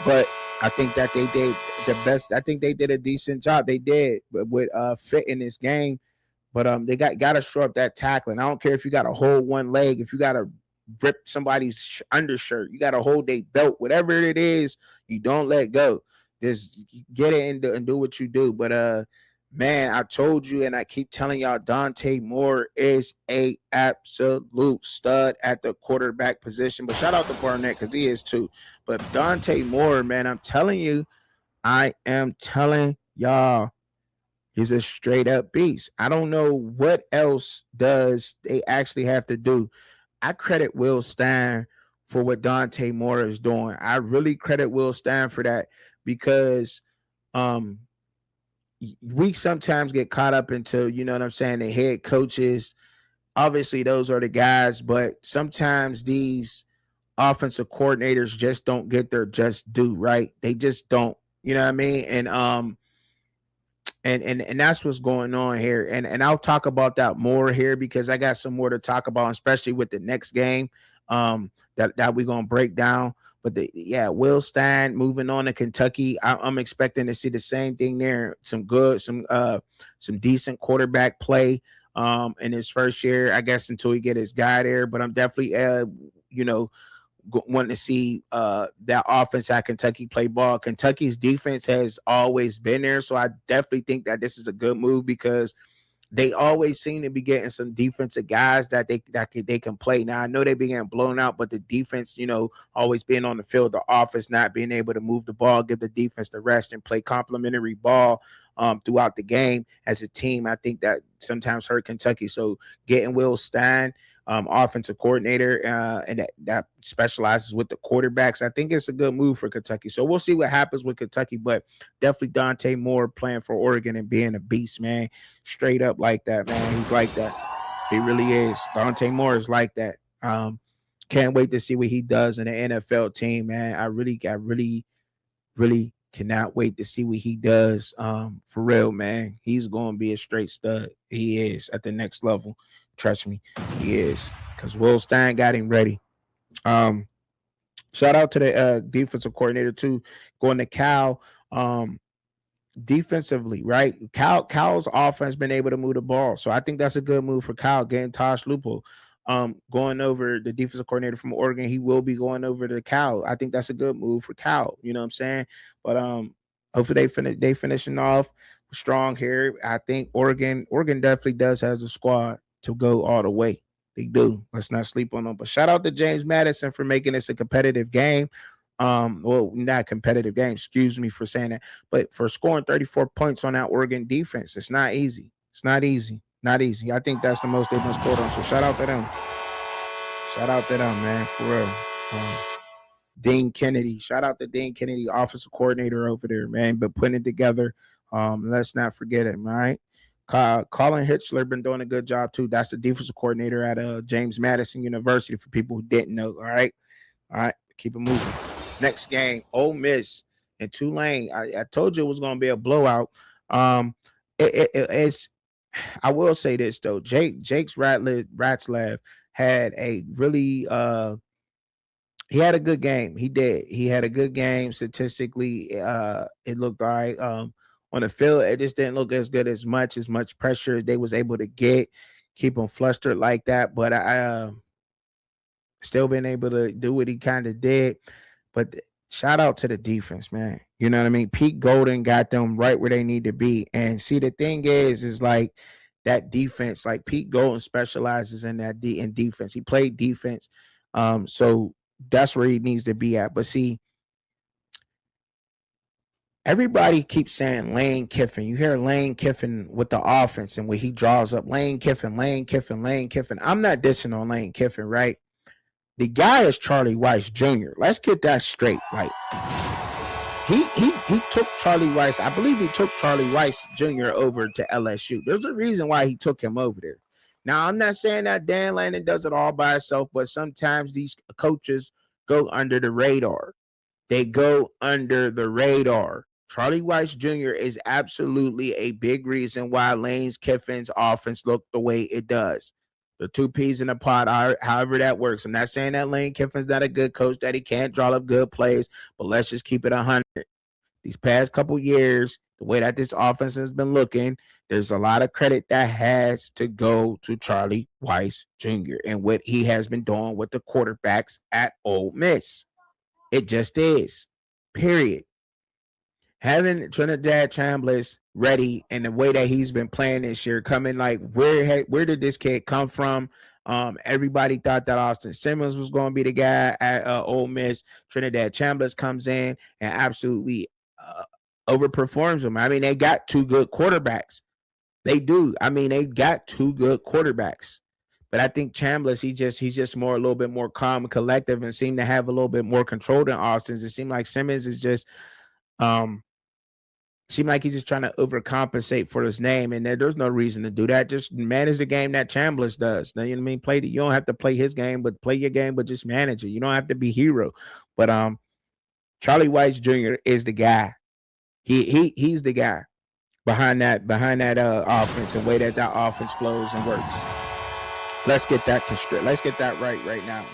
But I think that they did the best. I think they did a decent job. They did with fit in this game, but they got to shore up that tackling. I don't care if you got a whole one leg. If you got to rip somebody's undershirt. You got to hold their belt, whatever it is. You don't let go. Just get it and do what you do. But man, I told you, and I keep telling y'all, Dante Moore is a absolute stud at the quarterback position. But shout out to Barnett because he is too. But Dante Moore, man, I'm telling you, I am telling y'all, he's a straight up beast. I don't know what else does they actually have to do. I credit Will Stein for what Dante Moore is doing. I really credit Will Stein for that because um we sometimes get caught up into, you know what I'm saying, the head coaches. Obviously, those are the guys, but sometimes these offensive coordinators just don't get their just due, right? They just don't, you know what I mean? And that's what's going on here. And I'll talk about that more here because I got some more to talk about, especially with the next game that we're gonna break down. But Will Stein moving on to Kentucky. I'm expecting to see the same thing there. Some decent quarterback play in his first year, I guess, until he get his guy there. But I'm definitely wanting to see that offense at Kentucky play ball. Kentucky's defense has always been there, so I definitely think that this is a good move because they always seem to be getting some defensive guys that they can play. Now I know they be getting blown out, but the defense, always being on the field, the offense not being able to move the ball, give the defense the rest and play complementary ball throughout the game as a team. I think that sometimes hurt Kentucky. So getting Will Stein, offensive coordinator, and that specializes with the quarterbacks, I think it's a good move for Kentucky. So we'll see what happens with Kentucky, but definitely Dante Moore playing for Oregon and being a beast, man. Straight up like that, man. He's like that. He really is. Dante Moore is like that. Can't wait to see what he does in the NFL team, man. I really cannot wait to see what he does. For real, man. He's going to be a straight stud. He is at the next level. Trust me, he is. Because Will Stein got him ready. Shout out to the defensive coordinator too, going to Cal. Defensively, right? Cal's offense been able to move the ball, so I think that's a good move for Cal. Getting Tosh Lupo, going over the defensive coordinator from Oregon, he will be going over to Cal. I think that's a good move for Cal. You know what I'm saying? But hopefully they finishing off strong here. I think Oregon definitely does has a squad to go all the way. They do. Let's not sleep on them. But shout out to James Madison for making this a competitive game. Well, not competitive game, excuse me for saying that, but for scoring 34 points on that Oregon defense, it's not easy. It's not easy. Not easy. I think that's the most they've been scored on. So shout out to them. Shout out to them, man, for real. Dean Kennedy. Shout out to Dean Kennedy, offensive coordinator over there, man. But putting it together. Let's not forget it, all right? Colin Hitchler been doing a good job too. That's the defensive coordinator at James Madison University for people who didn't know. All right. Keep it moving. Next game, Ole Miss and Tulane. I told you it was going to be a blowout. It's. I will say this though. Jake's Ratzlaff had a really he had a good game. He did. He had a good game statistically. It looked all right. On the field, it just didn't look as good as much pressure as they was able to keep them flustered like that. But I still been able to do what he kind of did. But shout out to the defense, man. You know what I mean? Pete Golden got them right where they need to be. And see, the thing is like that defense, like Pete Golden specializes in that in defense. He played defense. So that's where he needs to be at. But see, everybody keeps saying Lane Kiffin. You hear Lane Kiffin with the offense and when he draws up Lane Kiffin. I'm not dissing on Lane Kiffin, right? The guy is Charlie Weiss Jr. Let's get that straight. Like he took Charlie Weiss. I believe he took Charlie Weiss Jr. over to LSU. There's a reason why he took him over there. Now, I'm not saying that Dan Lannon does it all by himself, but sometimes these coaches go under the radar. They go under the radar. Charlie Weiss Jr. is absolutely a big reason why Lane Kiffin's offense looked the way it does. The two peas in a pot, however that works. I'm not saying that Lane Kiffin's not a good coach, that he can't draw up good plays, but let's just keep it 100. These past couple years, the way that this offense has been looking, there's a lot of credit that has to go to Charlie Weiss Jr. and what he has been doing with the quarterbacks at Ole Miss. It just is. Period. Having Trinidad Chambliss ready and the way that he's been playing this year, coming like where did this kid come from? Everybody thought that Austin Simmons was going to be the guy at Ole Miss. Trinidad Chambliss comes in and absolutely overperforms him. I mean, they got two good quarterbacks. They do. I mean, they got two good quarterbacks. But I think Chambliss, he's just more a little bit more calm and collective and seemed to have a little bit more control than Austin's. It seemed like Simmons is just seemed like he's just trying to overcompensate for his name, and there's no reason to do that. Just manage the game that Chambliss does. You know what I mean? You don't have to play his game, but play your game, but just manage it. You don't have to be hero. But Charlie Weiss Jr. is the guy. He's the guy behind that offense and way that offense flows and works. Let's get that right now.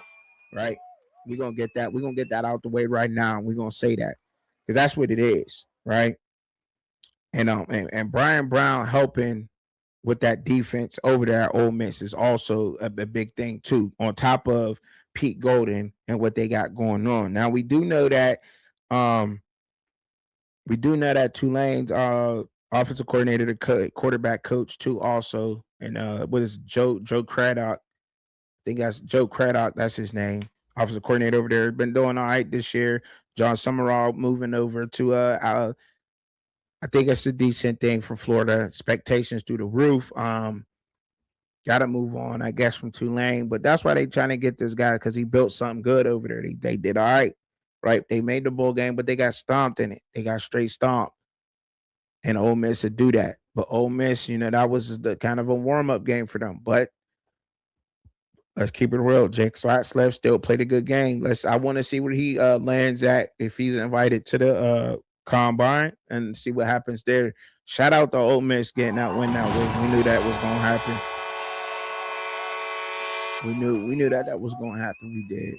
Right? We're gonna get that out the way right now. We're gonna say that. Because that's what it is, right? And Brian Brown helping with that defense over there at Ole Miss is also a big thing too, on top of Pete Golden and what they got going on. Now we do know that Tulane's offensive coordinator, the quarterback coach too, also, and what is Joe Craddock? I think that's Joe Craddock, that's his name. Offensive coordinator over there, been doing all right this year. John Summerall moving over to I think it's a decent thing from Florida. Expectations through the roof. Got to move on, I guess, from Tulane. But that's why they trying to get this guy, because he built something good over there. They did all right, right? They made the bowl game, but they got stomped in it. They got straight stomped. And Ole Miss to do that. But Ole Miss, that was the kind of a warm-up game for them. But let's keep it real. Jake Swatslev still played a good game. I want to see where he lands at if he's invited to the combine and see what happens there. Shout out to Ole Miss getting that win that way. We knew that was going to happen. We knew that was going to happen. We did.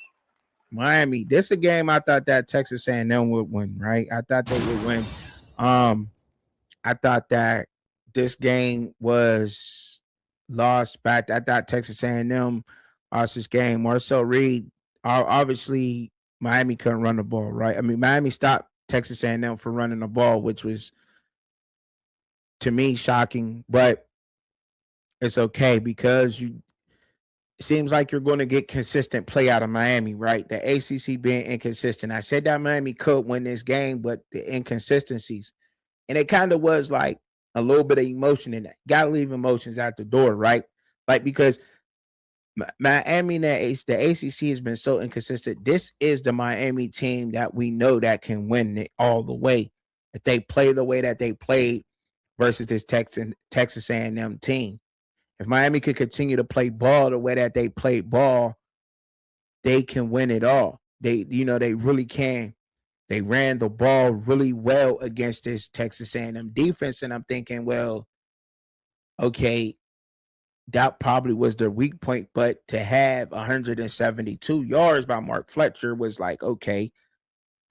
Miami, this is a game I thought that Texas A&M would win, right? I thought they would win. I thought that this game was lost back. I thought Texas A&M lost this game. Marcel Reed, obviously Miami couldn't run the ball, right? I mean, Miami stopped Texas A&M for running the ball, which was, to me, shocking. But it's okay, because it seems like you're going to get consistent play out of Miami, right? The ACC being inconsistent. I said that Miami could win this game, but the inconsistencies. And it kind of was like a little bit of emotion in that. Got to leave emotions out the door, right? Like, because Miami, the ACC has been so inconsistent. This is the Miami team that we know that can win it all the way. If they play the way that they played versus this Texas A&M team. If Miami could continue to play ball the way that they played ball, they can win it all. They really can. They ran the ball really well against this Texas A&M defense, and I'm thinking, well, okay, that probably was their weak point, but to have 172 yards by Mark Fletcher was like, okay,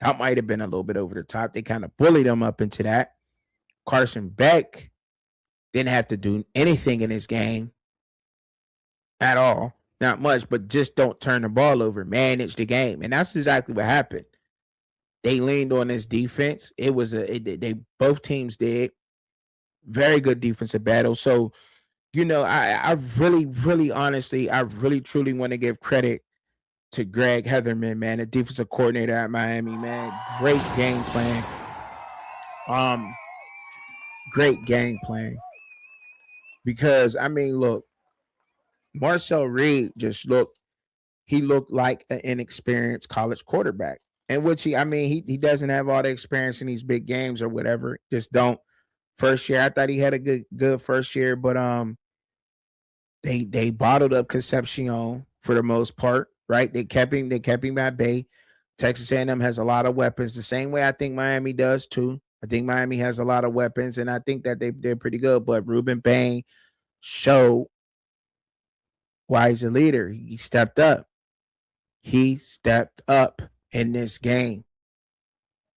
that might have been a little bit over the top. They kind of bullied him up into that. Carson Beck didn't have to do anything in this game at all. Not much, but just don't turn the ball over. Manage the game. And that's exactly what happened. They leaned on this defense. They both teams did. Very good defensive battle. So, I really, really, honestly, I really, truly want to give credit to Greg Heatherman, man, the defensive coordinator at Miami, man. Great game plan. Great game plan. Because, I mean, look, Marcel Reed he looked like an inexperienced college quarterback. And which he doesn't have all the experience in these big games or whatever. Just don't. First year, I thought he had a good first year, but they bottled up Concepcion for the most part, right? They kept him at bay. Texas A&M has a lot of weapons, the same way I think Miami does too. I think Miami has a lot of weapons, and I think that they're pretty good. But Ruben Bain showed why he's a leader. He stepped up. He stepped up in this game.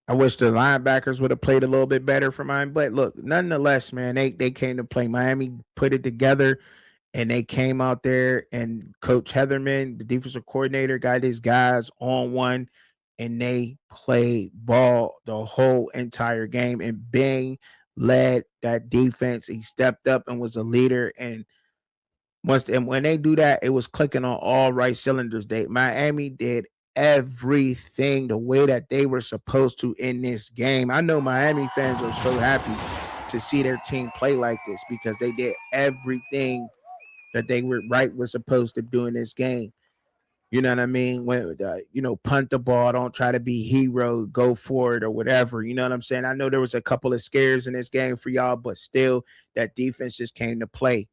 I wish the linebackers would have played a little bit better for mine. But look, nonetheless, man, they came to play. Miami put it together, and they came out there, and Coach Heatherman, the defensive coordinator, got his guys on one, and they played ball the whole entire game. And Bing led that defense. He stepped up and was a leader. And when they do that, it was clicking on all right cylinders. Miami did everything the way that they were supposed to in this game. I know Miami fans are so happy to see their team play like this because they did everything that they was supposed to do in this game. You know what I mean? When punt the ball, don't try to be hero, go for it or whatever. You know what I'm saying? I know there was a couple of scares in this game for y'all, but still, that defense just came to play.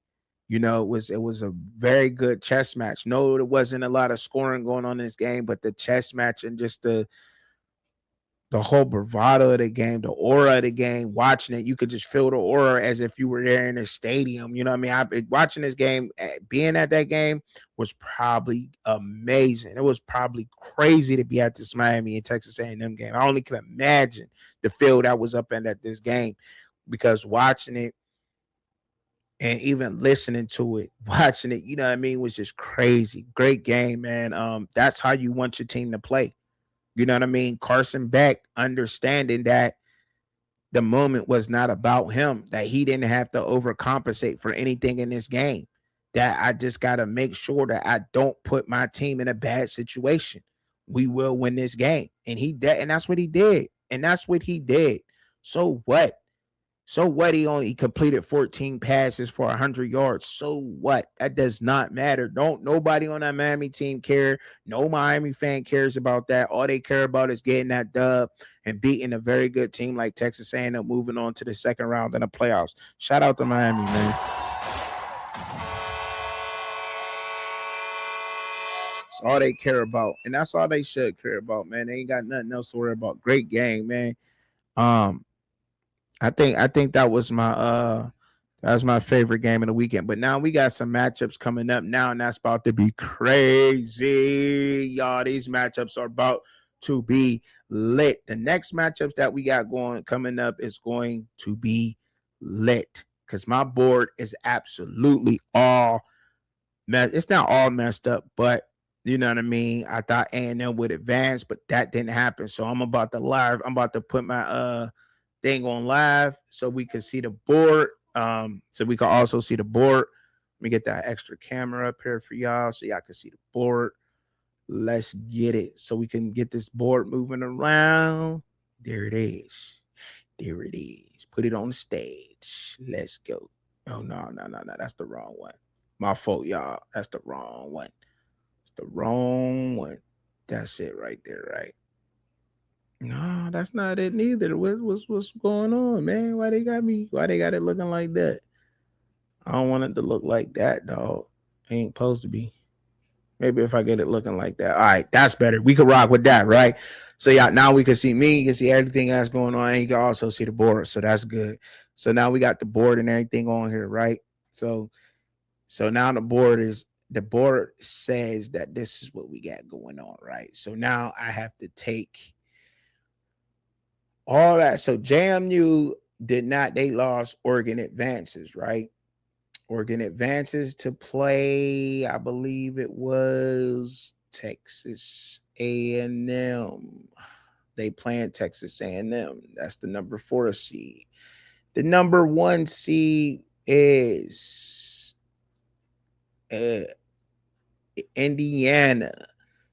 You know, it was a very good chess match. No, there wasn't a lot of scoring going on in this game, but the chess match and just the whole bravado of the game, the aura of the game, watching it, you could just feel the aura as if you were there in a stadium. You know what I mean? Watching this game, being at that game was probably amazing. It was probably crazy to be at this Miami and Texas A&M game. I only can imagine the feel that was up at this game because watching it and even listening to it, watching it, you know what I mean, was just crazy. Great game, man. That's how you want your team to play. You know what I mean? Carson Beck understanding that the moment was not about him, that he didn't have to overcompensate for anything in this game, that I just got to make sure that I don't put my team in a bad situation. We will win this game. And that's what he did. And that's what he did. So what? So what? He only completed 14 passes for 100 yards. So what? That does not matter. Nobody on that Miami team care. No Miami fan cares about that. All they care about is getting that dub and beating a very good team like Texas A&M, moving on to the second round in the playoffs. Shout out to Miami, man. That's all they care about, and that's all they should care about, man. They ain't got nothing else to worry about. Great game, man. I think that was my favorite game of the weekend. But now we got some matchups coming up now, and that's about to be crazy, y'all. These matchups are about to be lit. The next matchups that we got coming up is going to be lit because my board is absolutely it's not all messed up, but you know what I mean. I thought A&M would advance, but that didn't happen. So I'm about to put my thing on live so we can see the board. So we can also see the board. Let me get that extra camera up here for y'all so y'all can see the board. Let's get it so we can get this board moving around. There it is. There it is. Put it on the stage. Let's go. Oh, no. That's the wrong one. My fault, y'all. That's the wrong one. It's the wrong one. That's it right there, right? No, that's not it neither. What's going on, man? Why they got it looking like that? I don't want it to look like that, dog. It ain't supposed to be. Maybe if I get it looking like that. All right, that's better. We can rock with that, right? So yeah, now we can see me, you can see everything that's going on, and you can also see the board. So that's good. So now we got the board and everything on here, right? So now the board says that this is what we got going on, right? So now I have to take all that. So JMU they lost Oregon advances, right? Oregon advances to play, I believe it was Texas A&M. They playing Texas A&M. That's the number 4 seed. The number 1 seed is Indiana.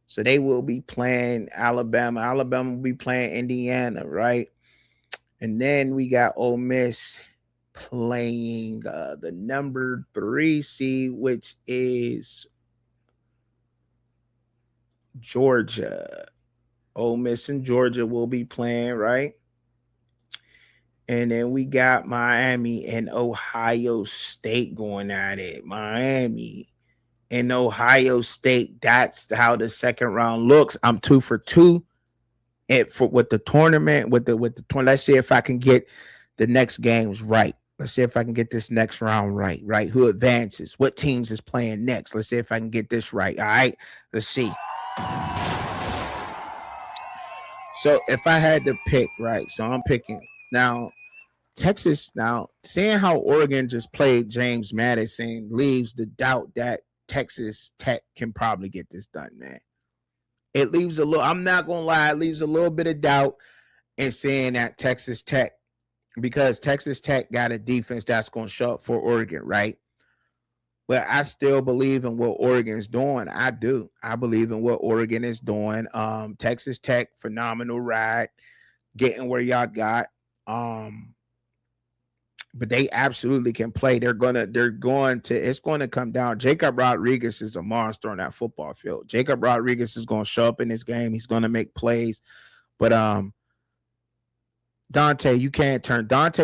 So they will be playing Alabama. Alabama will be playing Indiana, right? And then we got Ole Miss playing the number 3 seed, which is Georgia. Ole Miss and Georgia will be playing, right? And then we got Miami and Ohio State going at it. Miami and Ohio State. That's how the second round looks. I'm 2 for 2. With the tournament, with the tournament. Let's see if I can get the next games right. Let's see if I can get this next round right. Right? Who advances? What teams is playing next? Let's see if I can get this right. All right. Let's see. So if I had to pick, right? So I'm picking now. Texas, now seeing how Oregon just played James Madison leaves the doubt that Texas Tech can probably get this done, man. It leaves a little, I'm not gonna lie, it leaves a little bit of doubt in saying that Texas Tech, because Texas Tech got a defense that's gonna show up for Oregon, right? But I still believe in what Oregon's doing. I do. I believe in what Oregon is doing. Texas Tech, phenomenal ride, getting where y'all got. Um, but they absolutely can play. It's gonna come down. Jacob Rodriguez is a monster on that football field. Jacob Rodriguez is gonna show up in this game. He's gonna make plays. But Dante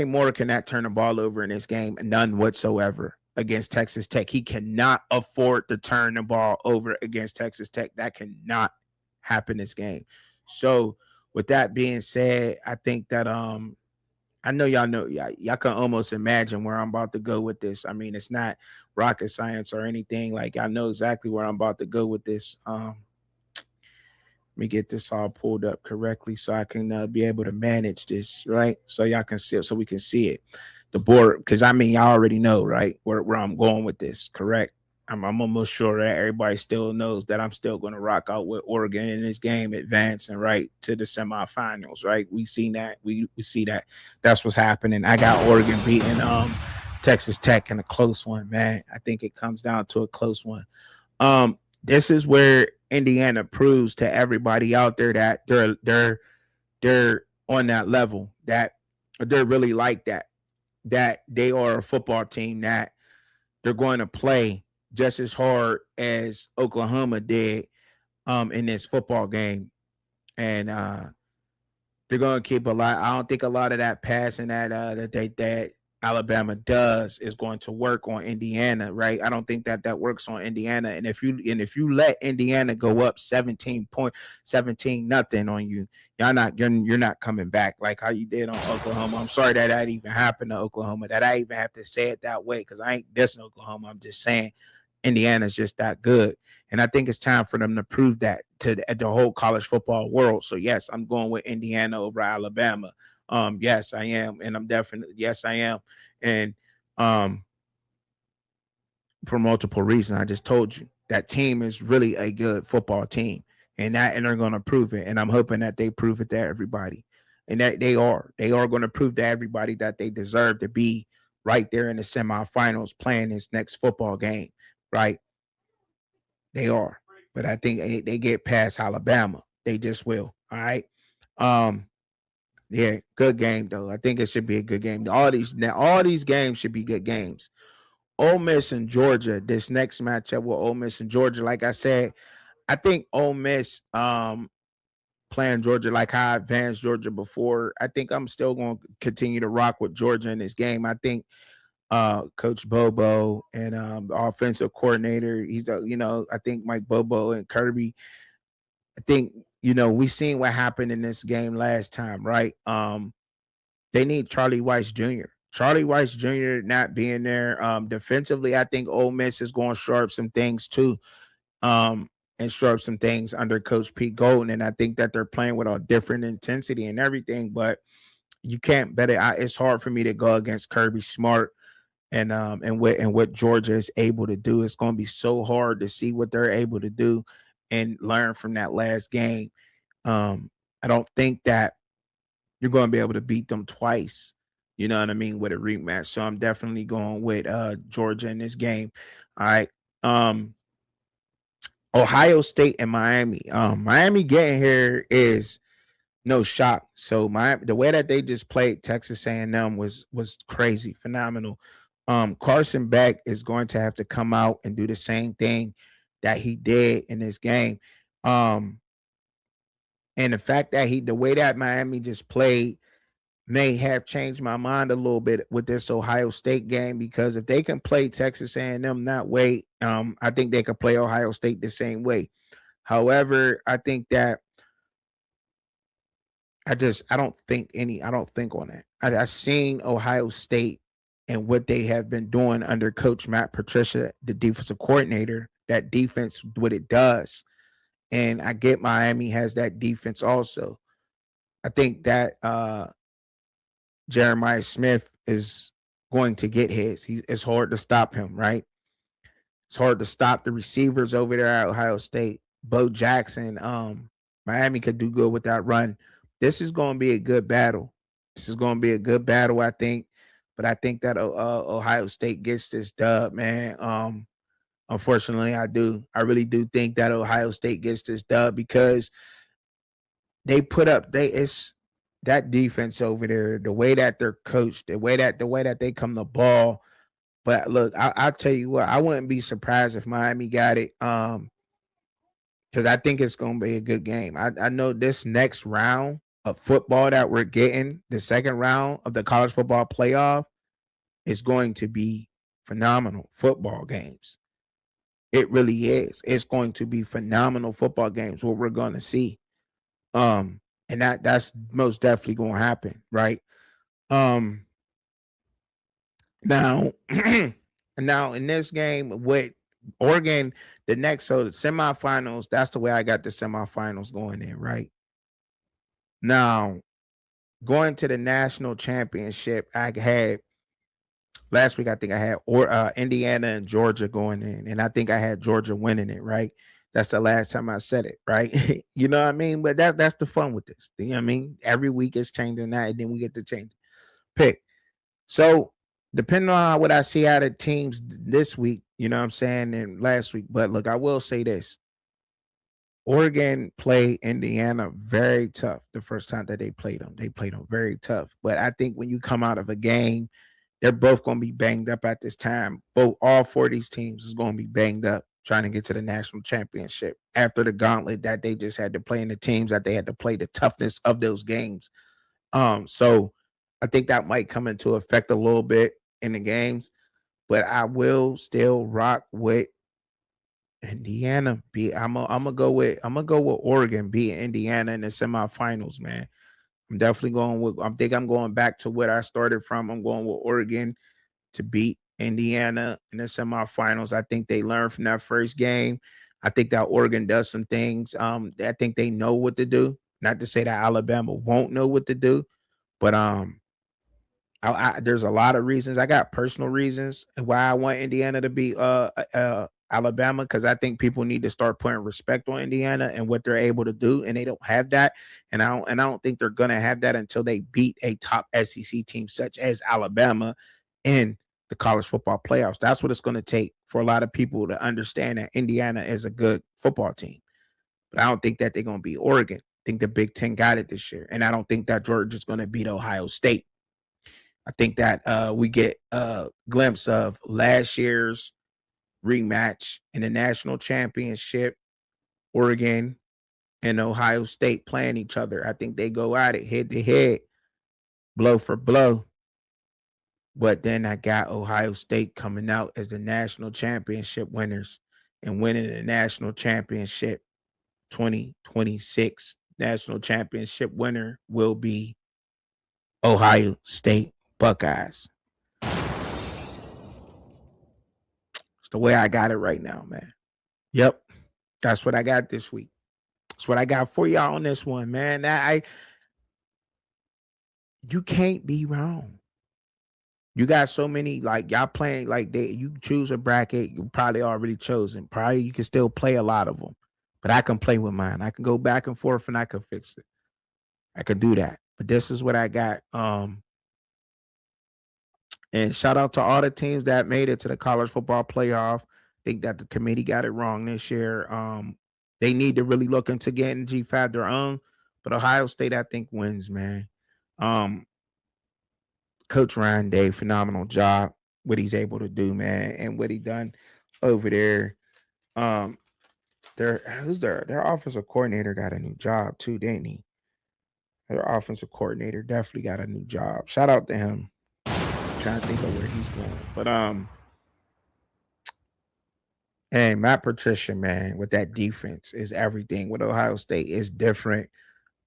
Moore cannot turn the ball over in this game, none whatsoever against Texas Tech. He cannot afford to turn the ball over against Texas Tech. That cannot happen this game. So with that being said, I think that I know y'all can almost imagine where I'm about to go with this. I mean, it's not rocket science or anything. Like, I know exactly where I'm about to go with this. Let me get this all pulled up correctly so I can be able to manage this, right? So y'all can see it, so we can see it. The board, because I mean, y'all already know, right, where I'm going with this, correct? I'm almost sure that everybody still knows that I'm still going to rock out with Oregon in this game, advancing right to the semifinals, right? We see that. We see that. That's what's happening. I got Oregon beating Texas Tech in a close one, man. I think it comes down to a close one. This is where Indiana proves to everybody out there that they're on that level, that they're really like that they are a football team, that they're going to play just as hard as Oklahoma did in this football game. And they're going to keep a lot. I don't think a lot of that passing that Alabama does is going to work on Indiana, right? I don't think that works on Indiana. And if you let Indiana go up 17 nothing on you, you're not coming back like how you did on Oklahoma. I'm sorry that even happened to Oklahoma. That I even have to say it that way, because I ain't dissing Oklahoma. I'm just saying Indiana's just that good. And I think it's time for them to prove that to the whole college football world. So yes, I'm going with Indiana over Alabama. Yes, I am. And I'm definitely, yes, I am. And for multiple reasons, I just told you that team is really a good football team, and they're going to prove it. And I'm hoping that they prove it to everybody, and that they are going to prove to everybody that they deserve to be right there in the semifinals playing this next football game, right? They are. But I think they get past Alabama. They just will. All right. Um, yeah, good game though. I think it should be a good game. All these games should be good games. Ole Miss and Georgia. This next matchup with Ole Miss and Georgia, like I said, I think Ole Miss playing Georgia like how I advanced Georgia before. I think I'm still going to continue to rock with Georgia in this game. I think Coach Bobo and the offensive coordinator, I think Mike Bobo and Kirby. I think we seen what happened in this game last time, right? They need Charlie Weiss Jr. Charlie Weiss Jr. not being there. Defensively, I think Ole Miss is going to shore up some things too, and shore up some things under Coach Pete Golden. And I think that they're playing with a different intensity and everything. But you can't bet it. It's hard for me to go against Kirby Smart and what Georgia is able to do. It's going to be so hard to see what they're able to do and learn from that last game. I don't think that you're going to be able to beat them twice. You know what I mean, with a rematch. So I'm definitely going with Georgia in this game. All right. Ohio State and Miami. Miami getting here is no shock. So the way that they just played Texas A&M was crazy, phenomenal. Carson Beck is going to have to come out and do the same thing that he did in this game. And the fact that the way that Miami just played may have changed my mind a little bit with this Ohio State game, because if they can play Texas A&M that way, I think they can play Ohio State the same way. However, I think that I don't think on that. I've seen Ohio State and what they have been doing under Coach Matt Patricia, the defensive coordinator, that defense, what it does. And I get Miami has that defense also. I think that Jeremiah Smith is going to get his. It's hard to stop him, right? It's hard to stop the receivers over there at Ohio State. Bo Jackson, Miami could do good with that run. This is going to be a good battle. This is going to be a good battle, I think. But I think that Ohio State gets this dub, man. Unfortunately, I do. I really do think that Ohio State gets this dub because they put up it's that defense over there, the way that they're coached, the way that they come the ball. But look, I'll tell you what, I wouldn't be surprised if Miami got it. Because I think it's gonna be a good game. I know this next round of football that we're getting, the second round of the college football playoff, is going to be phenomenal football games. It really is. It's going to be phenomenal football games, what we're gonna see. And that's most definitely gonna happen, right? Now, now in this game with Oregon, the semifinals, that's the way I got the semifinals going in, right? Now, going to the national championship, I had last week, I think I had Indiana and Georgia going in, and I think I had Georgia winning it, right? That's the last time I said it, right? You know what I mean? But that's the fun with this. You know what I mean? Every week it's changing that, and then we get to change pick. So depending on what I see out of teams this week, you know what I'm saying, and last week. But look, I will say this. Oregon played Indiana very tough the first time that they played them. They played them very tough. But I think when you come out of a game, they're both going to be banged up at this time. All four of these teams is going to be banged up trying to get to the national championship after the gauntlet that they just had to play in the teams that they had to play, the toughness of those games. So I think that might come into effect a little bit in the games, but I will still rock with Indiana. I'm gonna go with Oregon beating Indiana in the semifinals, man. I'm definitely going with. I think I'm going back to what I started from. I'm going with Oregon to beat Indiana in the semifinals. I think they learned from that first game. I think that Oregon does some things. I think they know what to do. Not to say that Alabama won't know what to do, but there's a lot of reasons. I got personal reasons why I want Indiana to beat Alabama, because I think people need to start putting respect on Indiana and what they're able to do, and they don't have that. And I don't think they're gonna have that until they beat a top SEC team such as Alabama in the college football playoffs. That's what it's going to take for a lot of people to understand that Indiana is a good football team. But I don't think that they're going to beat Oregon. I think the Big Ten got it this year, and I don't think that Georgia's going to beat Ohio State. I think that we get a glimpse of last year's rematch in the national championship, Oregon and Ohio State playing each other. I think they go at it head to head, blow for blow. But then I got Ohio State coming out as the national championship winners and winning the national championship. 2026 national championship winner will be Ohio State Buckeyes. It's the way I got it right now, man. Yep. That's what I got this week. That's what I got for y'all on this one, man. You can't be wrong. You got so many, like, y'all playing, like, you choose a bracket, you probably already chosen. Probably you can still play a lot of them. But I can play with mine. I can go back and forth and I can fix it. I could do that. But this is what I got. And shout out to all the teams that made it to the college football playoff. I think that the committee got it wrong this year. They need to really look into getting G5 their own. But Ohio State, I think, wins, man. Coach Ryan Day, phenomenal job. What he's able to do, man, and what he done over there. Their offensive coordinator got a new job too, didn't he? Their offensive coordinator definitely got a new job. Shout out to him. I'm trying to think of where he's going, but and Matt Patricia, man, with that defense is everything. With Ohio State is different.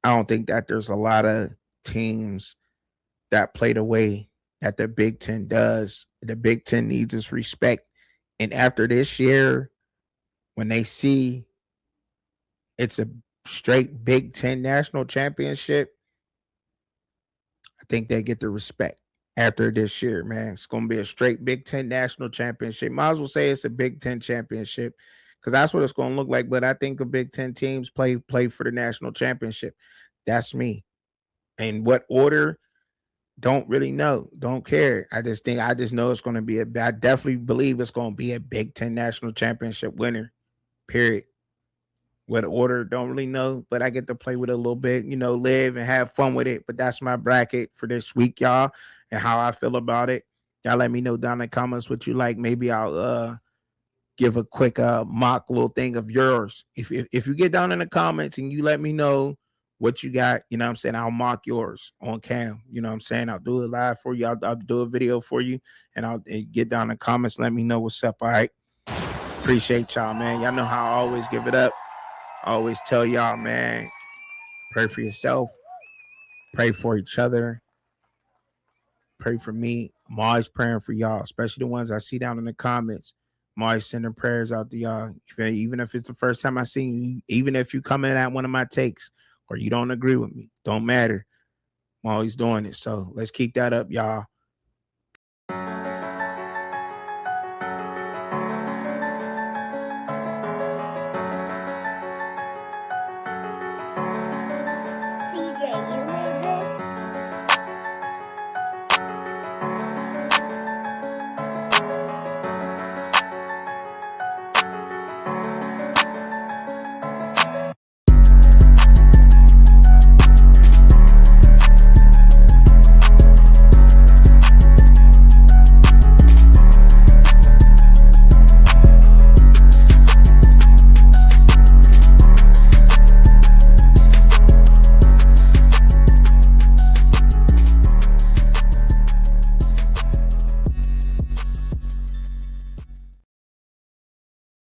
I don't think that there's a lot of teams that play the way that the Big Ten does. The Big Ten needs its respect, and after this year, when they see it's a straight Big Ten national championship, think they get the respect after this year, man. It's going to be a straight Big Ten national championship. Might as well say it's a Big Ten championship because that's what it's going to look like. But I think the Big Ten teams play for the national championship. That's me. In what order? Don't really know. Don't care. I just know it's going to be I definitely believe it's going to be a Big Ten national championship winner. Period. What order? Don't really know, but I get to play with it a little bit, live and have fun with it. But that's my bracket for this week, y'all, and how I feel about it. Y'all let me know down in the comments what you like. Maybe I'll give a quick mock little thing of yours. If you get down in the comments and you let me know what you got, you know what I'm saying, I'll mock yours on cam. You know what I'm saying? I'll do it live for you. I'll do a video for you, and I'll get down in the comments. Let me know what's up. All right. Appreciate y'all, man. Y'all know how I always give it up. I always tell y'all, man, pray for yourself, pray for each other, pray for me. I'm always praying for y'all, especially the ones I see down in the comments. I'm always sending prayers out to y'all, even if it's the first time I see you, even if you come in at one of my takes or you don't agree with me, don't matter. I'm always doing it. So let's keep that up, y'all.